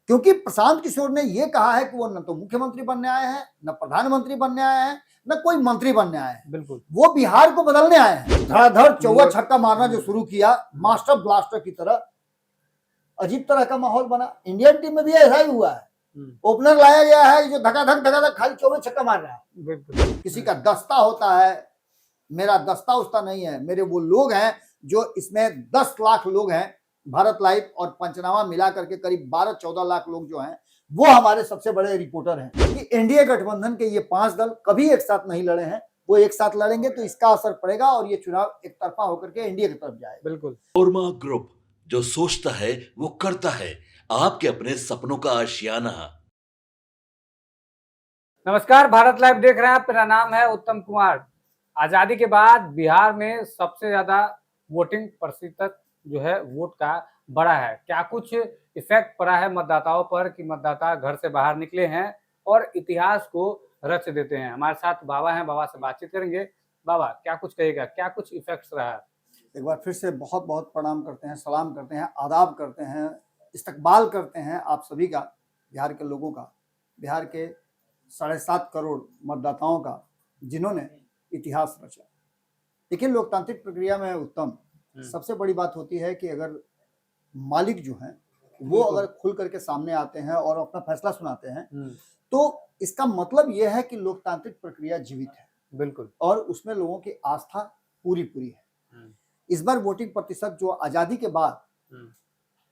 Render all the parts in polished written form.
क्योंकि प्रशांत किशोर ने यह कहा है कि वो न तो मुख्यमंत्री बनने आए हैं, न प्रधानमंत्री बनने आए हैं, न कोई मंत्री बनने आए हैं। बिल्कुल वो बिहार को बदलने आए हैं। धड़ाधड़ चौवा छक्का मारना जो शुरू किया मास्टर ब्लास्टर की तरह, अजीब तरह का माहौल बना। इंडियन टीम में भी ऐसा ही हुआ है। ओपनर लाया गया है जो धकाधक खाली चौवे छक्का मार रहा है। किसी का दस्ता होता है, मेरा दस्ता उस्ता नहीं है, मेरे वो लोग हैं जो इसमें 10 लाख लोग हैं। भारत लाइव और पंचनामा मिला करके करीब 12-14 लाख लोग जो हैं वो हमारे सबसे बड़े रिपोर्टर हैं कि एनडीए गठबंधन के ये 5 दल कभी एक साथ नहीं लड़े हैं। वो एक साथ लड़ेंगे तो इसका असर पड़ेगा और ये चुनाव एक तरफा होकर के एनडीए की तरफ जाएगा। बिल्कुल। कोरमा ग्रुप, जो सोचता है वो करता है, आपके अपने सपनों का आशियाना। नमस्कार, भारत लाइव देख रहे हैं आप। मेरा नाम है उत्तम कुमार। आजादी के बाद बिहार में सबसे ज्यादा वोटिंग प्रतिशत जो है वोट का बढ़ा है। क्या कुछ इफेक्ट पड़ा है मतदाताओं पर कि मतदाता घर से बाहर निकले हैं और इतिहास को रच देते हैं। हमारे साथ बाबा हैं, बाबा से बातचीत करेंगे। बाबा क्या कुछ कहेगा, क्या कुछ इफेक्ट्स रहा है? एक बार फिर से बहुत बहुत प्रणाम करते हैं, सलाम करते हैं, आदाब करते हैं, इस्तकबाल करते हैं आप सभी का, बिहार के लोगों का, बिहार के 7.5 करोड़ मतदाताओं का जिन्होंने इतिहास रचा। देखिए, लोकतांत्रिक प्रक्रिया में उत्तम सबसे बड़ी बात होती है कि अगर मालिक जो हैं वो अगर खुल करके सामने आते हैं और अपना फैसला सुनाते हैं तो इसका मतलब यह है कि लोकतांत्रिक प्रक्रिया जीवित है। बिल्कुल। और उसमें लोगों की आस्था पूरी है। इस बार वोटिंग प्रतिशत जो आजादी के बाद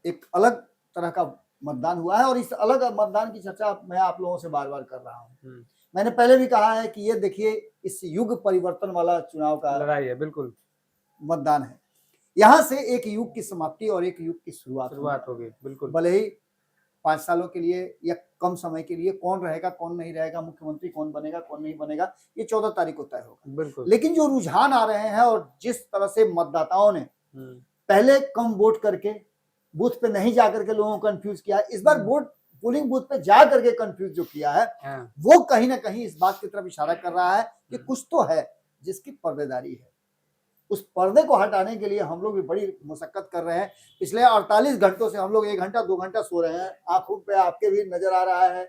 एक अलग तरह का मतदान हुआ है और इस अलग मतदान की चर्चा मैं आप लोगों से बार बार कर रहा हूँ। मैंने पहले भी कहा है कि ये देखिए, इस युग परिवर्तन वाला चुनाव का लड़ाई है। बिल्कुल मतदान है। यहाँ से एक युग की समाप्ति और एक युग की शुरुआत होगी। बिल्कुल। भले ही 5 सालों के लिए या कम समय के लिए कौन रहेगा कौन नहीं रहेगा, मुख्यमंत्री कौन बनेगा कौन नहीं बनेगा, ये 14 तारीख को तय होगा। बिल्कुल। लेकिन जो रुझान आ रहे हैं और जिस तरह से मतदाताओं ने पहले कम वोट करके बूथ पे नहीं जाकर के लोगों को कंफ्यूज किया, इस बार वोट पोलिंग बूथ पे जा करके कंफ्यूज जो किया है वो कहीं ना कहीं इस बात की तरफ इशारा कर रहा है कि कुछ तो है जिसकी पर्देदारी है। उस पर्दे को हटाने के लिए हम लोग भी बड़ी मशक्कत कर रहे हैं। पिछले 48 घंटों से हम लोग 1 घंटा 2 घंटा सो रहे हैं। आंखों पे आपके भी नजर आ रहा है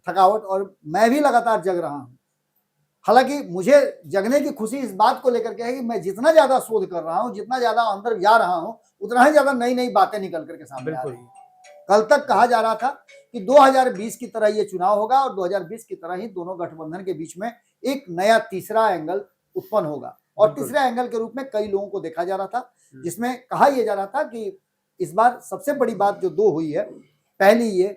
थकावट, और मैं भी लगातार जग रहा हूं। हालांकि मुझे जगने की खुशी इस बात को लेकर के है कि मैं जितना ज्यादा शोध कर रहा हूं, जितना ज्यादा अंदर जा रहा हूं, उतना ही ज्यादा नई नई बातें निकल करके सामने आ रही हैं। कल तक कहा जा रहा था कि 2020 की तरह ये चुनाव होगा और 2020 की तरह ही दोनों गठबंधन के बीच में एक नया तीसरा एंगल उत्पन्न होगा। और तीसरे एंगल के रूप में कई लोगों को देखा जा रहा था, जिसमें कहा यह जा रहा था कि इस बार सबसे बड़ी बात जो 2 हुई है, पहली ये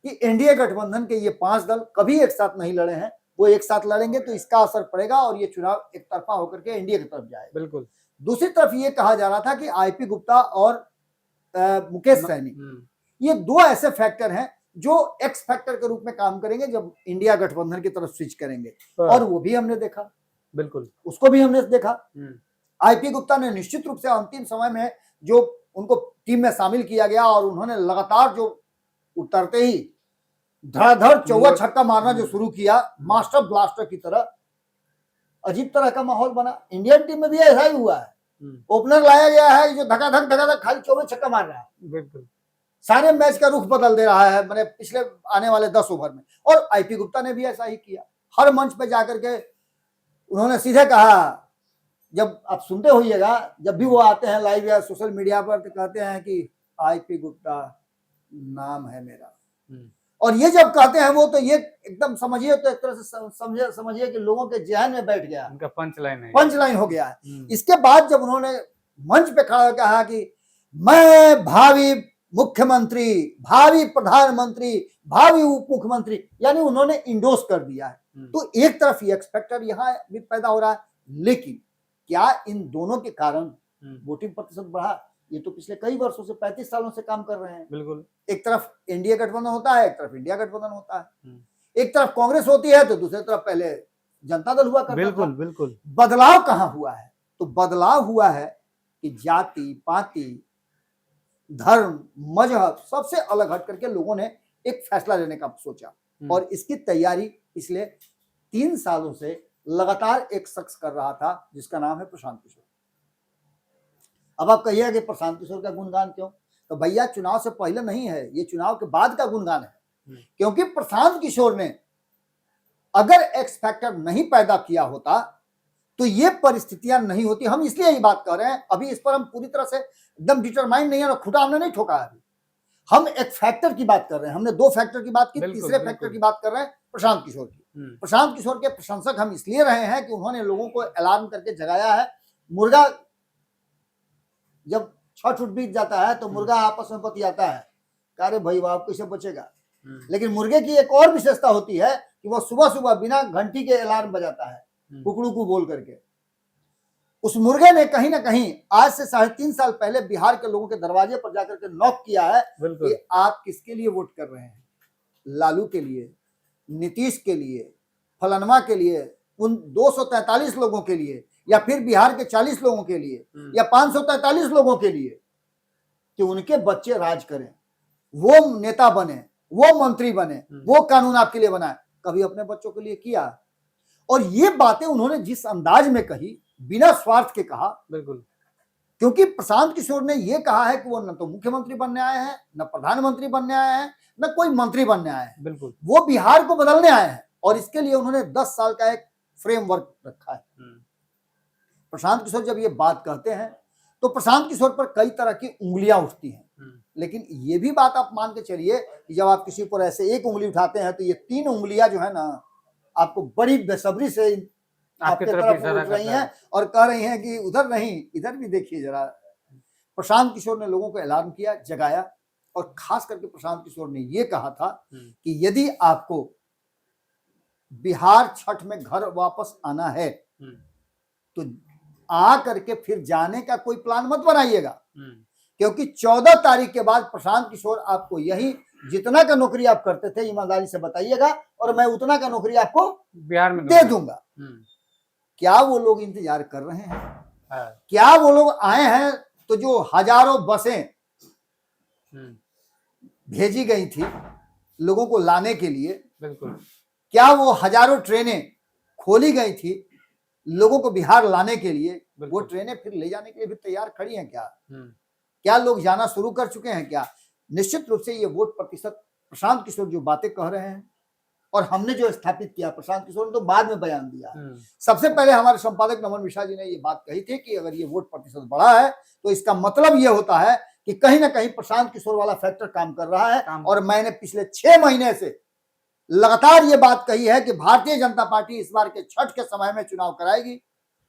कि एनडीए गठबंधन के ये 5 दल कभी एक साथ नहीं लड़े हैं। वो एक साथ लड़ेंगे तो इसका असर पड़ेगा और ये चुनाव एक तरफा होकर के एनडीए की तरफ जाएगा। बिल्कुल। दूसरी तरफ ये कहा जा रहा था कि आईपी गुप्ता और मुकेश सैनी, ये 2 ऐसे फैक्टर हैं जो एक्स फैक्टर के रूप में काम करेंगे जब इंडिया गठबंधन की तरफ स्विच करेंगे, और वो भी हमने देखा। बिल्कुल, उसको भी हमने देखा। आईपी गुप्ता ने निश्चित रूप से अंतिम समय में जो उनको टीम में शामिल किया गया और उन्होंने लगातार जो उतरते ही धड़ाधड़ चौवा छक्का मारना जो शुरू किया मास्टर ब्लास्टर की तरह, अजीब तरह का माहौल बना। इंडियन टीम में भी ऐसा ही हुआ है। ओपनर लाया गया है जो धकाधक खाली चौवे छक्का मार रहा है। बिल्कुल। सारे मैच का रुख बदल दे रहा है, मैंने पिछले आने वाले 10 ओवर में। और आईपी गुप्ता ने भी ऐसा ही किया। हर मंच पे जाकर के उन्होंने सीधे कहा, जब आप सुनते होइएगा, जब भी वो आते हैं लाइव या सोशल मीडिया पर तो कहते हैं कि आईपी गुप्ता नाम है मेरा। और ये जब कहते हैं वो, तो ये एकदम समझिए, तो एक तरह से समझिए कि लोगों के जहन में बैठ गया, उनका पंच लाइन हो गया है। इसके बाद जब उन्होंने मंच पे खड़ा कहा कि मैं भावी मुख्यमंत्री, भावी प्रधानमंत्री, भावी उप मुख्यमंत्री, यानी उन्होंने इंडोर्स कर दिया है। तो एक तरफ ये एक्सपेक्टर यहाँ भी पैदा हो रहा है। लेकिन क्या इन दोनों के कारण वोटिंग प्रतिशत बढ़ा? ये तो पिछले कई वर्षों से 35 सालों से काम कर रहे हैं। बिल्कुल। एक तरफ एनडीए गठबंधन होता है, एक तरफ इंडिया गठबंधन होता है। एक तरफ कांग्रेस होती है तो दूसरी तरफ पहले जनता दल हुआ करता था। बिल्कुल। बदलाव कहां हुआ है? तो बदलाव हुआ है कि जाति पाति धर्म मजहब सबसे अलग हट करके लोगों ने एक फैसला लेने का सोचा, और इसकी तैयारी पिछले 3 सालों से लगातार एक शख्स कर रहा था जिसका नाम है प्रशांत किशोर। अब आप कहिए कि प्रशांत किशोर का गुणगान क्यों? तो भैया चुनाव से पहले नहीं है, ये चुनाव के बाद का गुणगान है। क्योंकि प्रशांत किशोर ने अगर एक्स फैक्टर नहीं पैदा किया होता तो ये परिस्थितियां नहीं होती। हम इसलिए ये बात कर रहे हैं, अभी इस पर हम पूरी तरह से एकदम डिटरमाइंड नहीं है, खुटा हमने नहीं ठोका है। हम एक फैक्टर की बात कर रहे हैं, हमने 2 फैक्टर की बात की, तीसरे फैक्टर की बात कर रहे हैं प्रशांत किशोर की। प्रशांत किशोर के प्रशंसक हम इसलिए रहे हैं कि उन्होंने लोगों को अलार्म करके जगाया है। मुर्गा जब 6 फुट बीत जाता है तो मुर्गा आपस में बतियाता है, अरे भाई वाह कैसे बचेगा। लेकिन मुर्गे की एक और विशेषता होती है कि वो सुबह सुबह बिना घंटी के अलार्म बजाता है, कुकड़ू को बोल करके। उस मुर्गे ने कहीं ना कहीं आज से 3.5 साल पहले बिहार के लोगों के दरवाजे पर जाकर के नॉक किया है कि आप किसके लिए वोट कर रहे हैं, लालू के लिए, नीतीश के लिए, फलनमा के लिए, उन 243 लोगों के लिए, या फिर बिहार के 40 लोगों के लिए, या 543 लोगों के लिए, कि उनके बच्चे राज करें, वो नेता बने, वो मंत्री बने, वो कानून आपके लिए बनाए। कभी अपने बच्चों के लिए किया? और ये बातें उन्होंने जिस अंदाज में कही, बिना स्वार्थ के कहा, बिल्कुल। क्योंकि प्रशांत किशोर ने यह कहा है कि वो न तो मुख्यमंत्री बनने आए हैं, न प्रधानमंत्री बनने आए हैं, न कोई मंत्री बनने आए हैं, बिल्कुल वो बिहार को बदलने आए हैं। और इसके लिए उन्होंने 10 साल का एक फ्रेमवर्क रखा है। प्रशांत किशोर जब ये बात कहते हैं तो प्रशांत किशोर पर कई तरह की उंगलियां उठती हैं, लेकिन ये भी बात आप मान के चलिए कि जब आप किसी पर ऐसे एक उंगली उठाते हैं तो ये 3 उंगलियां जो है ना आपको बड़ी बेसब्री से आपके तरफ उठ रही हैं और कह रही हैं कि उधर नहीं, इधर भी देखिए जरा। प्रशांत किशोर ने लोगों को अलार्म किया, जगाया, और खास करके प्रशांत किशोर ने यह कहा था कि यदि आपको बिहार छठ में घर वापस आना है तो आ करके फिर जाने का कोई प्लान मत बनाइएगा, क्योंकि 14 तारीख के बाद प्रशांत किशोर आपको यही जितना का नौकरी आप करते थे ईमानदारी से बताइएगा और मैं उतना का नौकरी आपको बिहार में दे दूंगा। क्या वो लोग इंतजार कर रहे हैं? क्या वो लोग आए हैं? तो जो हजारों बसें भेजी गई थी लोगों को लाने के लिए, बिल्कुल, क्या वो हजारों ट्रेनें खोली गई थी लोगों को बिहार लाने के लिए, वो ट्रेनें फिर ले जाने के लिए भी तैयार खड़ी हैं क्या? क्या लोग जाना शुरू कर चुके हैं क्या? निश्चित रूप से ये वोट प्रतिशत प्रशांत किशोर जो बातें कह रहे हैं और हमने जो स्थापित किया, प्रशांत किशोर ने तो बाद में बयान दिया। सबसे पहले हमारे संपादक नमन मिश्रा जी ने ये बात कही थी कि अगर ये वोट प्रतिशत बढ़ा है तो इसका मतलब ये होता है कि कहीं ना कहीं प्रशांत किशोर वाला फैक्टर काम कर रहा है। और मैंने पिछले 6 महीने से लगातार ये बात कही है कि भारतीय जनता पार्टी इस बार के छठ के समय में चुनाव कराएगी,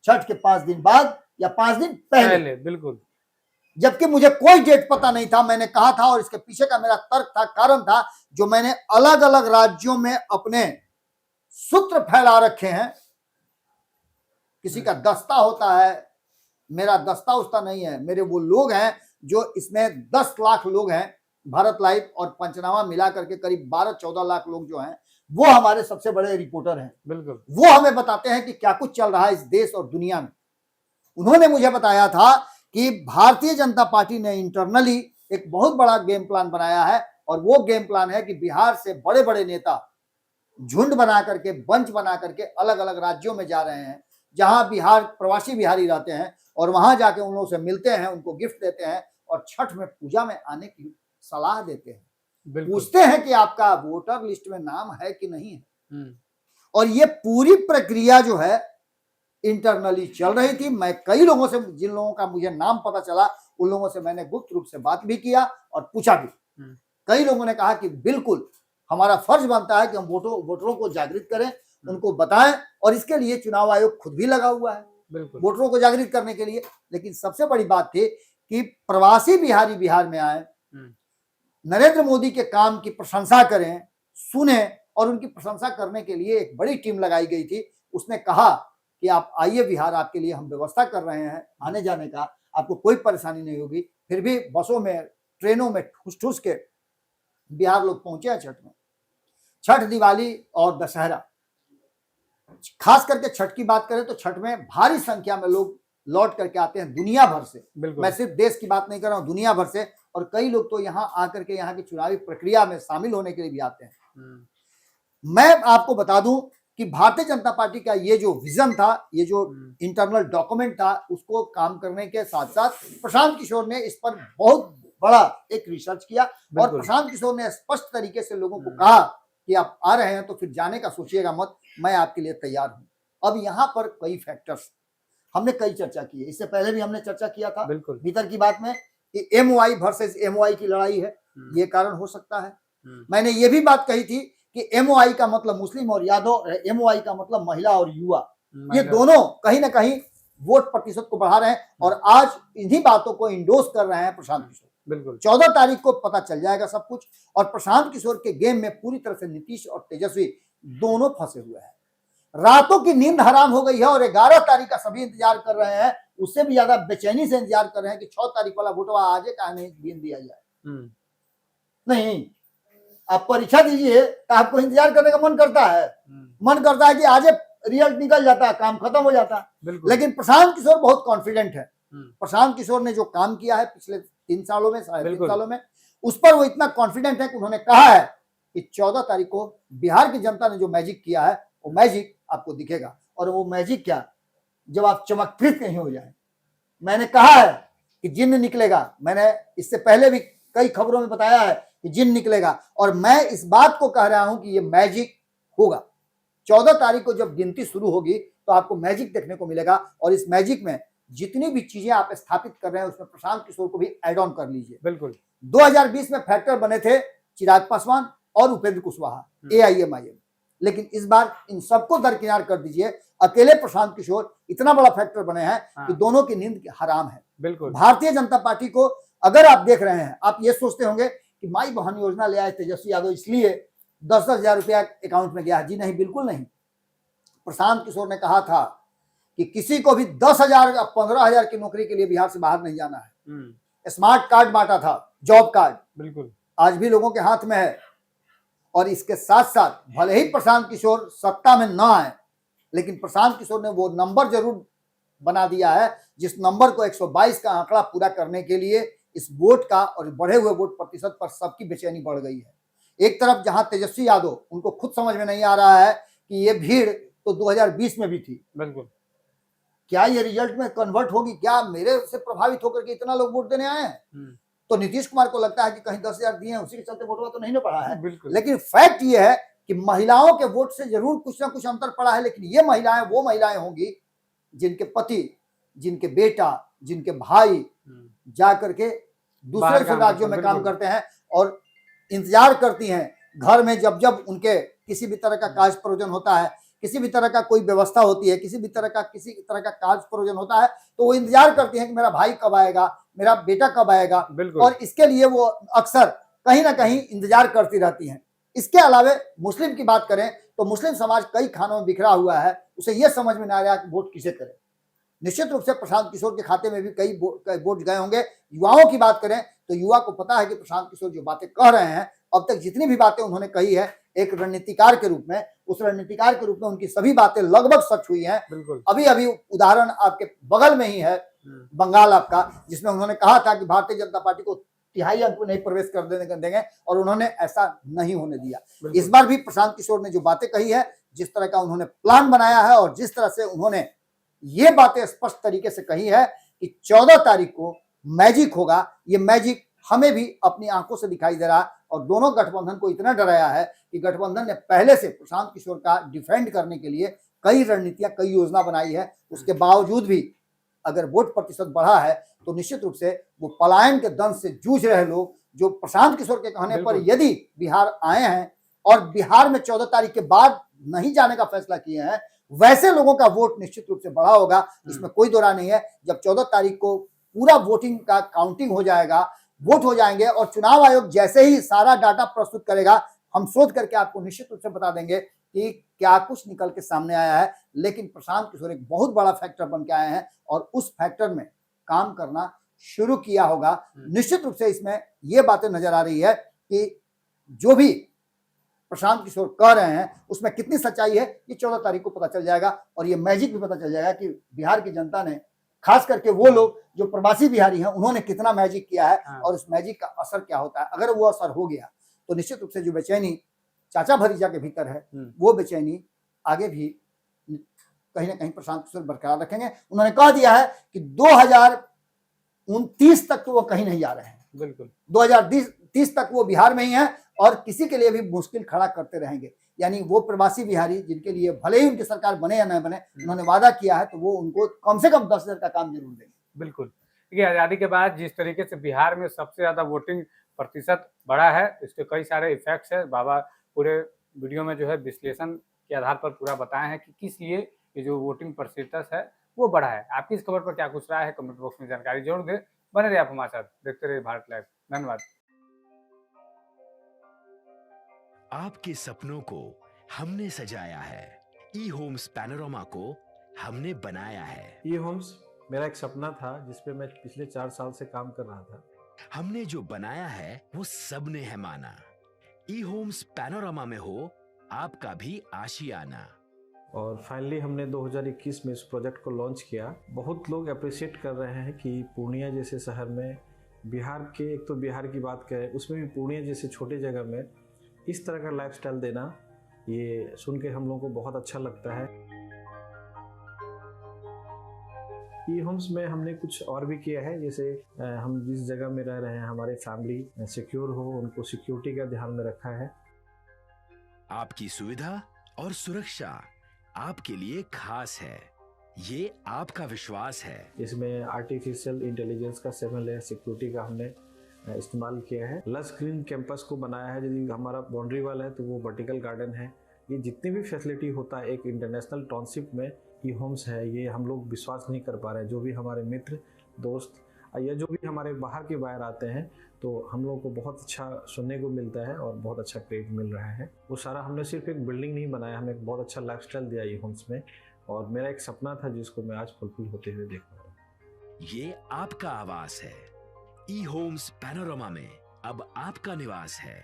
छठ के 5 दिन बाद या 5 दिन पहले। बिल्कुल, जबकि मुझे कोई डेट पता नहीं था। मैंने कहा था और इसके पीछे का मेरा तर्क था, कारण था, जो मैंने अलग अलग राज्यों में अपने सूत्र फैला रखे हैं। किसी का दस्ता होता है, मेरा दस्ता उसका नहीं है। मेरे वो लोग हैं जो इसमें 10 लाख लोग हैं, भारत लाइव और पंचनामा मिला करके करीब 12-14 लाख लोग जो हैं वो हमारे सबसे बड़े रिपोर्टर हैं। बिल्कुल, वो हमें बताते हैं कि क्या कुछ चल रहा है इस देश और दुनिया में। उन्होंने मुझे बताया था कि भारतीय जनता पार्टी ने इंटरनली एक बहुत बड़ा गेम प्लान बनाया है और वो गेम प्लान है कि बिहार से बड़े बड़े नेता झुंड बना करके, बंच बना करके अलग अलग राज्यों में जा रहे हैं जहां बिहार प्रवासी बिहारी रहते हैं और वहां जाके उन लोगों से मिलते हैं, उनको गिफ्ट देते हैं और छठ में पूजा में आने की सलाह देते हैं, पूछते हैं कि आपका वोटर लिस्ट में नाम है कि नहीं है। और ये पूरी प्रक्रिया जो है इंटरनली चल रही थी। मैं कई लोगों से, जिन लोगों का मुझे नाम पता चला, उन लोगों से मैंने गुप्त रूप से बात भी किया और पूछा भी। कई लोगों ने कहा कि बिल्कुल हमारा फर्ज बनता है कि हम वोटरों को जागृत करें, उनको बताएं, और इसके लिए चुनाव आयोग खुद भी लगा हुआ है वोटरों को जागृत करने के लिए। लेकिन सबसे बड़ी बात थी कि प्रवासी बिहारी बिहार में आए, नरेंद्र मोदी के काम की प्रशंसा करें, सुने, और उनकी प्रशंसा करने के लिए एक बड़ी टीम लगाई गई थी। उसने कहा कि आप आइए बिहार, आपके लिए हम व्यवस्था कर रहे हैं आने जाने का, आपको कोई परेशानी नहीं होगी। फिर भी बसों में, ट्रेनों में ठूस ठूस के बिहार लोग पहुंचे हैं छठ में। छठ, दिवाली और दशहरा, खास करके छठ की बात करें तो छठ में भारी संख्या में लोग लौट करके आते हैं दुनिया भर से। मैं सिर्फ देश की बात नहीं कर रहा हूं, दुनिया भर से। और कई लोग तो यहां आकर के यहाँ की चुनावी प्रक्रिया में शामिल होने के लिए भी आते हैं। मैं आपको बता दूं कि भारतीय जनता पार्टी का ये जो विजन था, ये जो इंटरनल डॉक्यूमेंट था, उसको काम करने के साथ साथ प्रशांत किशोर ने इस पर बहुत बड़ा एक रिसर्च किया और बिल्कुल। प्रशांत किशोर ने स्पष्ट तरीके से लोगों को कहा कि आप आ रहे हैं तो फिर जाने का सोचिएगा मत, मैं आपके लिए तैयार हूं। अब यहाँ पर कई फैक्टर्स हमने कई चर्चा की है, इससे पहले भी हमने चर्चा किया था बिल्कुल। भीतर की बात में कि MOI वर्सेस MOI की लड़ाई है, ये कारण हो सकता है। मैंने ये भी बात कही थी कि MOI का मतलब मुस्लिम और यादव, MOI का मतलब महिला और युवा, ये दोनों कहीं ना कहीं वोट प्रतिशत को बढ़ा रहे हैं और आज इन्हीं बातों को इंडोर्स कर रहे हैं प्रशांत किशोर। बिल्कुल। 14 तारीख को पता चल जाएगा सब कुछ और प्रशांत किशोर के गेम में पूरी तरह से नीतीश और तेजस्वी दोनों फंसे हुए हैं। रातों की नींद हराम हो गई है और 11 तारीख का सभी इंतजार कर रहे हैं, उससे भी ज्यादा बेचैनी से इंतजार कर रहे हैं कि 6 तारीख वाला वोटवा आज का नहीं गिन दिया जाए। नहीं, आप परीक्षा दीजिए तो आपको इंतजार करने का मन करता है, मन करता है कि आज रिजल्ट निकल जाता है, काम खत्म हो जाता है। लेकिन प्रशांत किशोर बहुत कॉन्फिडेंट है। प्रशांत किशोर ने जो काम किया है पिछले 3 सालों में, 3.5 सालों में, उस पर वो इतना कॉन्फिडेंट है कि उन्होंने कहा है कि 14 तारीख को बिहार की जनता ने जो मैजिक किया है वो मैजिक आपको दिखेगा। और वो मैजिक क्या, जब आप चमत्कृत नहीं हो जाए। मैंने कहा है कि जिन्न निकलेगा, मैंने इससे पहले भी कई खबरों में बताया है कि जिन्न निकलेगा और मैं इस बात को कह रहा हूं कि ये मैजिक होगा। 14 तारीख को जब गिनती शुरू होगी तो आपको मैजिक देखने को मिलेगा और इस मैजिक में जितनी भी चीजें आप स्थापित कर रहे हैं उसमें प्रशांत किशोर को भी ऐड ऑन कर लीजिए। बिल्कुल। 2020 में फैक्टर बने थे चिराग पासवान और उपेंद्र कुशवाहा, AIMIM, लेकिन इस बार इन सबको दरकिनार कर दीजिए, अकेले प्रशांत किशोर इतना बड़ा फैक्टर बने हैं कि दोनों की नींद हराम है। बिल्कुल। भारतीय जनता पार्टी को अगर आप देख रहे हैं, आप ये सोचते होंगे कि माई बहन योजना ले आए तेजस्वी यादव इसलिए 10-10 हजार रुपया अकाउंट में गया। जी नहीं, बिल्कुल नहीं। प्रशांत किशोर ने कहा था कि किसी को भी 10,000 या 15,000 की नौकरी के लिए बिहार से बाहर नहीं जाना है। स्मार्ट कार्ड बांटा था, जॉब कार्ड, बिल्कुल, आज भी लोगों के हाथ में है। और इसके साथ साथ भले ही प्रशांत किशोर सत्ता में ना आए, लेकिन प्रशांत किशोर ने वो नंबर जरूर बना दिया है जिस नंबर को 122 का आंकड़ा पूरा करने के लिए इस वोट का और बढ़े हुए वोट प्रतिशत पर सबकी बेचैनी बढ़ गई है। एक तरफ जहां तेजस्वी यादव, उनको खुद समझ में नहीं आ रहा है कि ये भीड़ तो 2020 में भी थी, बिल्कुल, क्या ये रिजल्ट में कन्वर्ट होगी, क्या मेरे से प्रभावित होकर के इतना लोग वोट देने आए हैं। तो नीतीश कुमार को लगता है कि कहीं 10,000 दिए हैं उसी के चलते वोटवा तो नहीं ना पड़ा है। लेकिन फैक्ट ये है कि महिलाओं के वोट से जरूर कुछ ना कुछ अंतर पड़ा है, लेकिन ये महिलाएं वो महिलाएं होंगी जिनके पति, जिनके बेटा, जिनके भाई जा करके दूसरे राज्यों में काम करते हैं और इंतजार करती हैं घर में जब जब उनके किसी भी तरह का कार्य प्रयोजन होता है, किसी भी तरह का कोई व्यवस्था होती है, किसी तरह का कार्य प्रयोजन होता है, तो वो इंतजार करती हैं कि मेरा भाई कब आएगा, मेरा बेटा कब आएगा, और इसके लिए वो अक्सर कहीं ना कहीं इंतजार करती रहती हैं। इसके अलावा मुस्लिम की बात करें तो मुस्लिम समाज कई खानों में बिखरा हुआ है, उसे यह समझ में नहीं आ रहा कि वोट किसे करें। निश्चित रूप से प्रशांत किशोर के खाते में भी कई वोट गए होंगे। युवाओं की बात करें तो युवा को पता है कि प्रशांत किशोर जो बातें कह रहे हैं, अब तक जितनी भी बातें उन्होंने कही है एक रणनीतिकार के रूप में, उस रणनीतिकार के रूप में उनकी सभी बातें लगभग सच हुई हैं। अभी अभी उदाहरण आपके बगल में ही है बंगाल आपका, जिसमें उन्होंने कहा था कि भारतीय जनता पार्टी को 3.5 अंक में नहीं प्रवेश कर देंगे और उन्होंने ऐसा नहीं होने दिया। इस बार भी प्रशांत किशोर ने जो बातें कही है, जिस तरह का उन्होंने प्लान बनाया है और जिस तरह से उन्होंने ये बातें स्पष्ट तरीके से कही है कि 14 तारीख को मैजिक होगा, ये मैजिक हमें भी अपनी आंखों से दिखाई दे रहा है। और दोनों गठबंधन को इतना डराया है कि गठबंधन ने पहले से प्रशांत किशोर का डिफेंड करने के लिए कई रणनीतियां, कई योजना बनाई है। उसके बावजूद भी अगर वोट प्रतिशत बढ़ा है तो निश्चित रूप से वो पलायन के दंश से जूझ रहे लोग जो प्रशांत किशोर के कहने पर यदि बिहार आए हैं और बिहार में 14 तारीख के बाद नहीं जाने का फैसला किए हैं, वैसे लोगों का वोट निश्चित रूप से बढ़ा होगा, इसमें कोई दो राय नहीं है। जब 14 तारीख को पूरा वोटिंग का काउंटिंग हो जाएगा, वोट हो जाएंगे और चुनाव आयोग जैसे ही सारा डाटा प्रस्तुत करेगा, हम शोध करके आपको निश्चित रूप से बता देंगे कि क्या कुछ निकल के सामने आया है। लेकिन प्रशांत किशोर एक बहुत बड़ा फैक्टर बन के आए हैं और उस फैक्टर में काम करना शुरू किया होगा। निश्चित रूप से इसमें यह बातें नजर आ रही है कि जो भी प्रशांत किशोर कह रहे हैं उसमें कितनी सच्चाई है, ये 14 तारीख को पता चल जाएगा। और ये मैजिक भी पता चल जाएगा कि बिहार की जनता ने, खास करके वो लोग जो प्रवासी बिहारी हैं, उन्होंने कितना मैजिक किया है और उस मैजिक का असर क्या होता है। अगर वो असर हो गया तो निश्चित रूप से जो बेचैनी चाचा भतीजा के भीतर है, वो बेचैनी आगे भी कहीं ना कहीं प्रशांत किशोर बरकरार रखेंगे। उन्होंने कह दिया है कि 2029 तक तो वो कहीं नहीं जा रहे हैं। बिल्कुल 2030 तक वो बिहार में ही है और किसी के लिए भी मुश्किल खड़ा करते रहेंगे। यानी वो प्रवासी बिहारी जिनके लिए भले ही उनकी सरकार बने या न बने, उन्होंने वादा किया है तो वो उनको कम से कम 10,000 का काम जरूर देंगे। बिल्कुल। देखिए, आज़ादी के बाद जिस तरीके से बिहार में सबसे ज़्यादा वोटिंग प्रतिशत बढ़ा है, इसके कई सारे इफेक्ट्स हैं। बाबा पूरे वीडियो में जो है विश्लेषण के आधार पर पूरा बताए हैं कि किस लिए ये जो वोटिंग प्रतिशत है वो बढ़ा है। आपकी इस खबर पर क्या कुछ राय है, कमेंट बॉक्स में जानकारी जरूर दें। बने रहिए आप हमारे साथ, देखते रहिए भारत लाइव। धन्यवाद। आपके सपनों को हमने सजाया है, ई होम्स पैनोरामा को हमने बनाया है। ई होम्स मेरा एक सपना था जिस पे मैं पिछले 4 साल से काम कर रहा था। हमने जो बनाया है वो सबने है माना। ई होम्स पैनोरामा में हो आपका भी आशियाना। और फाइनली हमने 2021 में इस प्रोजेक्ट को लॉन्च किया। बहुत लोग अप्रिशिएट कर रहे हैं कि पूर्णिया जैसे शहर में, बिहार के, एक तो बिहार की बात करें उसमें भी पूर्णिया जैसे छोटे जगह में इस तरह का लाइफस्टाइल देना, ये सुन के हम लोगों को बहुत अच्छा लगता है। ई होम्स में हमने कुछ और भी किया है, जैसे हम जिस जगह में रह रहे हैं हमारे फैमिली सिक्योर हो, उनको सिक्योरिटी का ध्यान में रखा है। आपकी सुविधा और सुरक्षा आपके लिए खास है, ये आपका विश्वास है। इसमें आर्टिफिशियल इंटेलिजेंस का 7 लेयर सिक्योरिटी का हमने इस्तेमाल किया है। लस ग्रीन कैंपस को बनाया है। यदि हमारा बाउंड्री वाल है तो वो वर्टिकल गार्डन है। ये जितनी भी फैसिलिटी होता है एक इंटरनेशनल टाउनशिप में, ई होम्स है, ये हम लोग विश्वास नहीं कर पा रहे हैं। जो भी हमारे मित्र दोस्त या जो भी हमारे बाहर के बाहर आते हैं तो हम लोगों को बहुत अच्छा सुनने को मिलता है और बहुत अच्छा क्रेडिट मिल रहा है। वो सारा हमने सिर्फ एक बिल्डिंग नहीं बनाया, हमें एक बहुत अच्छा लाइफस्टाइल दिया ई होम्स में, और मेरा एक सपना था जिसको मैं आज फुलफिल होते हुए देख रहा हूँ। ये आपका आवास है। ई होम्स पैनोरामा में अब आपका निवास है।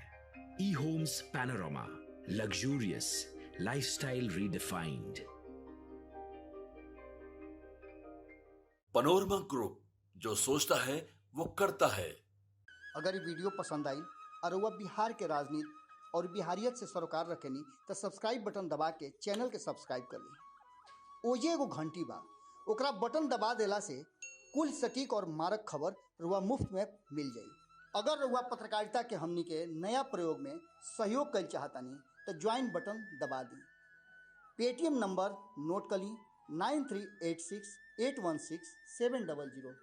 E Homes Panorama, luxurious lifestyle redefined. Panorama Group, जो सोचता है वो करता है। अगर ये वीडियो पसंद आई और वह बिहार के राजनीति और बिहारियत से सरोकार रखेनी तो सब्सक्राइब बटन दबा के चैनल के सब्सक्राइब कर ली। ओजे एगो घंटी बा, ओकरा बटन दबा देला से कुल सटीक और मारक खबर रुआ मुफ्त में मिल जाई। अगर रुआ पत्रकारिता के हमनी के नया प्रयोग में सहयोग कर चाहतानी तो ज्वाइन बटन दबा दी। पेटीएम नंबर नोट कर ली 9386 816 700।